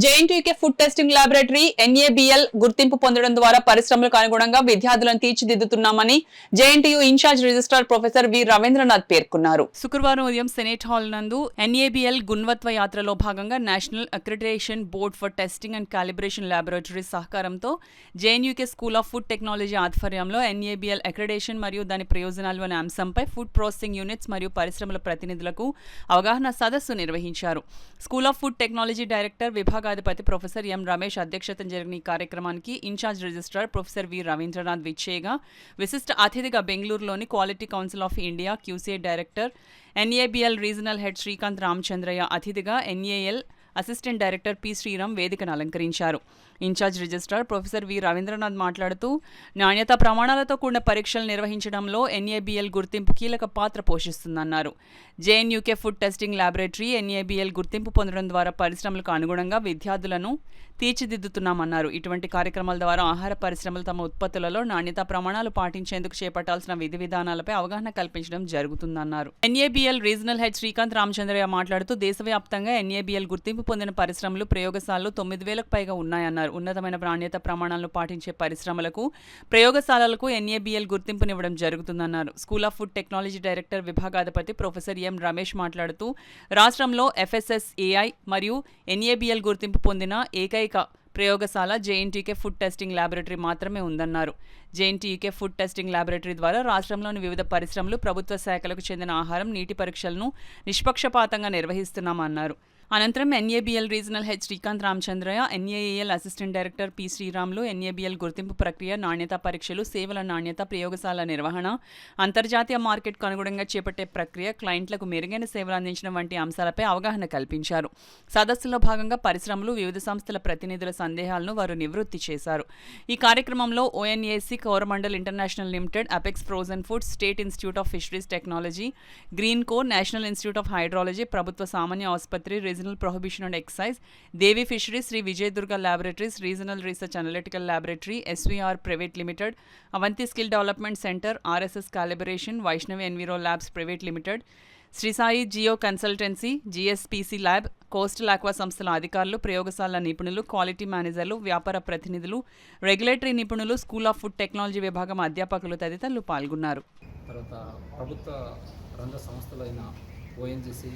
JNTUK food testing laboratory NABL గుర్తింపు పొందడం ద్వారా పరిశ్రమలకు అనుగుణంగా విద్యార్థులను తీర్చిదిద్దుతున్నామని JNTU incharge registrar professor V Ravindranath పేర్కొన్నారు. శుక్రవారం ఉదయం సెనేట్ హాల్ నందు ఎన్ఏబిఎల్ గుణవత్వ యాత్రలో భాగంగా national accreditation board for testing and calibration laboratory సహకారంతో JNUK school of food technology ఆధ్వర్యంలో ఎన్ఏబిఎల్ అక్రిడిటేషన్ మరియు దాని ప్రయోజనాలు అనే అంశంపై ఫుడ్ ప్రాసెసింగ్ యూనిట్స్ మరియు పరిశ్రమల ప్రతినిధులకు అవగాహన సదస్సు నిర్వహించారు. School of food technology director విభాగాధిపతి ప్రొఫెసర్ ఎం రమేష్ అధ్యక్షతన జరిగిన ఈ కార్యక్రమానికి incharge registrar professor V Ravindranath విచ్చేయగా విశిష్ట అతిథిగా బెంగళూరులోని quality council of India QCA director NABL regional head Srikanth Ramachandraiah అతిథిగా NAL assistant director P Sriram వేదికను అలంకరించారు. Incharge registrar professor V Ravindranath మాట్లాడుతూ నాణ్యతా ప్రమాణాలతో కూడిన పరీక్షలు నిర్వహించడంలో ఎన్ఏబిఎల్ గుర్తింపు కీలక పాత్ర పోషిస్తుందన్నారు. జేఎన్యూకే ఫుడ్ టెస్టింగ్ ల్యాబొరేటరీ ఎన్ఏబిఎల్ గుర్తింపు పొందడం ద్వారా పరిశ్రమలకు అనుగుణంగా విద్యార్థులను తీర్చిదిద్దుతున్నామన్నారు. ఇటువంటి కార్యక్రమాల ద్వారా ఆహార పరిశ్రమలు తమ ఉత్పత్తులలో నాణ్యతా ప్రమాణాలు పాటించేందుకు చేపట్టాల్సిన విధి విధానాలపై అవగాహన కల్పించడం జరుగుతుందన్నారు. NABL regional head Srikanth Ramachandraiah మాట్లాడుతూ దేశవ్యాప్తంగా ఎన్ఏబిఎల్ గుర్తింపు పొందిన పరిశ్రమలు ప్రయోగశాలలు 9,000కు పైగా ఉన్నాయన్నారు. ఉన్నతమైన నాణ్యత ప్రమాణాలను పాటించే పరిశ్రమలకు ప్రయోగశాలలకు ఎన్ఏబిఎల్ గుర్తింపునివ్వడం జరుగుతుందన్నారు. School of food technology director విభాగాధిపతి ప్రొఫెసర్ ఎం రమేష్ మాట్లాడుతూ రాష్ట్రంలో ఎఫ్ఎస్ఎస్ఏఐ మరియు ఎన్ఏబిఎల్ గుర్తింపు పొందిన ఏకైక ప్రయోగశాల జేఎన్టీయూకే ఫుడ్ టెస్టింగ్ ల్యాబొరేటరీ మాత్రమే ఉందన్నారు. జేఎన్టీయూకే ఫుడ్ టెస్టింగ్ ల్యాబొరేటరీ ద్వారా రాష్ట్రంలోని వివిధ పరిశ్రమలు ప్రభుత్వ శాఖలకు చెందిన ఆహారం నీటి పరీక్షలను నిష్పక్షపాతంగా నిర్వహిస్తున్నామన్నారు. అనంతరం NABL regional head Srikanth Ramachandraiah, NAAL assistant director P Sriramulu NABL గుర్తింపు ప్రక్రియ, నాణ్యతా పరీక్షలు, సేవల నాణ్యత, ప్రయోగశాల నిర్వహణ, అంతర్జాతీయ మార్కెట్కు అనుగుణంగా చేపట్టే ప్రక్రియ, క్లయింట్లకు మెరుగైన సేవలు అందించడం వంటి అంశాలపై అవగాహన కల్పించారు. సదస్సులో భాగంగా పరిశ్రమలు, వివిధ సంస్థల ప్రతినిధుల సందేహాలను వారు నివృత్తి చేశారు. ఈ కార్యక్రమంలో ONAC, Coromandel international limited, apex frozen foods, state institute of fisheries technology, green co, national institute of hydrology, ప్రభుత్వ సామాన్య ఆసుపత్రి, regional prohibition and excise, Devi fisheries, Sri Vijayadurga laboratories, regional research analytical laboratory, SVR private limited, Avanti skill development centre, RSS calibration, Vaishnavi enviro labs private limited, Srisai geo consultancy, GSPC lab, coastal aqua సంస్థల అధికారులు, ప్రయోగశాల నిపుణులు, quality మేనేజర్లు, వ్యాపార ప్రతినిధులు, రెగ్యులేటరీ నిపుణులు, స్కూల్ ఆఫ్ ఫుడ్ టెక్నాలజీ విభాగం అధ్యాపకులు తదితరులు పాల్గొన్నారు. తర్వాత ప్రభుత్వ రంగ సంస్థలైన ఓఎన్జీసీ,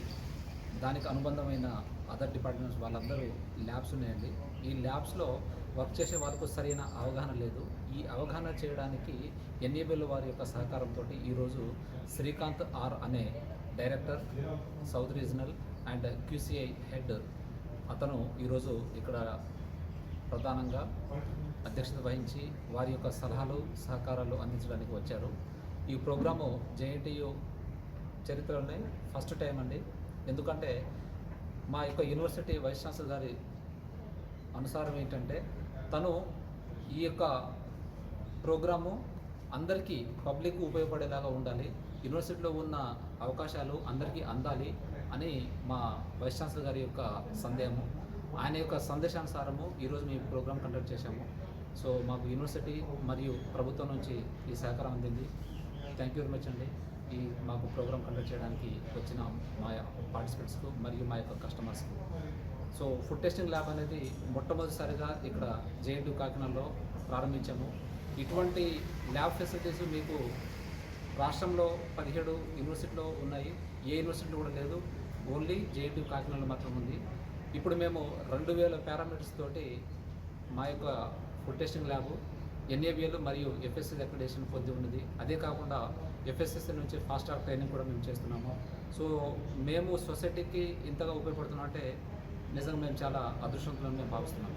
దానికి అనుబంధమైన అదర్ డిపార్ట్మెంట్స్ వాళ్ళందరూ ల్యాబ్స్ ఉన్నాయండి. ఈ ల్యాబ్స్లో వర్క్ చేసే వాళ్ళకు సరైన అవగాహన లేదు. ఈ అవగాహన చేయడానికి ఎన్ఏబిఎల్ వారి యొక్క సహకారంతో ఈరోజు శ్రీకాంత్ ఆర్ అనే director south regional and QCI head అతను ఈరోజు ఇక్కడ ప్రధానంగా అధ్యక్షత వహించి వారి యొక్క సలహాలు సహకారాలు అందించడానికి వచ్చారు. ఈ ప్రోగ్రాము జేఎన్టీయూ చరిత్రలోనే ఫస్ట్ టైం అండి. ఎందుకంటే మా యొక్క యూనివర్సిటీ వైస్ ఛాన్సలర్ గారి అనుసారం ఏంటంటే తను ఈ యొక్క ప్రోగ్రాము అందరికీ పబ్లిక్ ఉపయోగపడేలాగా ఉండాలి, యూనివర్సిటీలో ఉన్న అవకాశాలు అందరికీ అందాలి అని మా వైస్ ఛాన్సలర్ గారి యొక్క సందేహము. ఆయన యొక్క సందేశానుసారము ఈరోజు మేము ప్రోగ్రామ్ కండక్ట్ చేశాము. సో మాకు యూనివర్సిటీ మరియు ప్రభుత్వం నుంచి ఈ సహకారం అందింది. థ్యాంక్ యూ వెరీ మచ్ అండి. ఈ మాకు ప్రోగ్రామ్ కండక్ట్ చేయడానికి వచ్చిన మా పార్టిసిపెంట్స్కు మరియు మా యొక్క కస్టమర్స్కు. సో ఫుడ్ టెస్టింగ్ ల్యాబ్ అనేది మొట్టమొదటిసారిగా ఇక్కడ జేఎన్టీయూ కాకినాడలో ప్రారంభించాము. ఇటువంటి ల్యాబ్ ఫెసిలిటీస్ మీకు రాష్ట్రంలో 17 యూనివర్సిటీలో ఉన్నాయి, ఏ యూనివర్సిటీలో కూడా లేదు, ఓన్లీ జేఎన్టీయూ కాకినాడలో మాత్రం ఉంది. ఇప్పుడు మేము 2,000 పారామీటర్స్ తోటి మా యొక్క ఫుడ్ టెస్టింగ్ ల్యాబ్ ఎన్ఏబిఎల్ మరియు ఎఫ్ఎస్ఎస్ అక్రిడిటేషన్ పొంది ఉన్నది. అదే కాకుండా ఎఫ్ఎస్ఎస్ నుంచి ఫాస్ట్ ట్రాక్ ట్రైనింగ్ కూడా మేము చేస్తున్నాము. సో మేము సొసైటీకి ఇంతగా ఉపయోగపడుతున్నాం అంటే నిజంగా మేము చాలా అదృష్టవంతులని మేము భావిస్తున్నాము.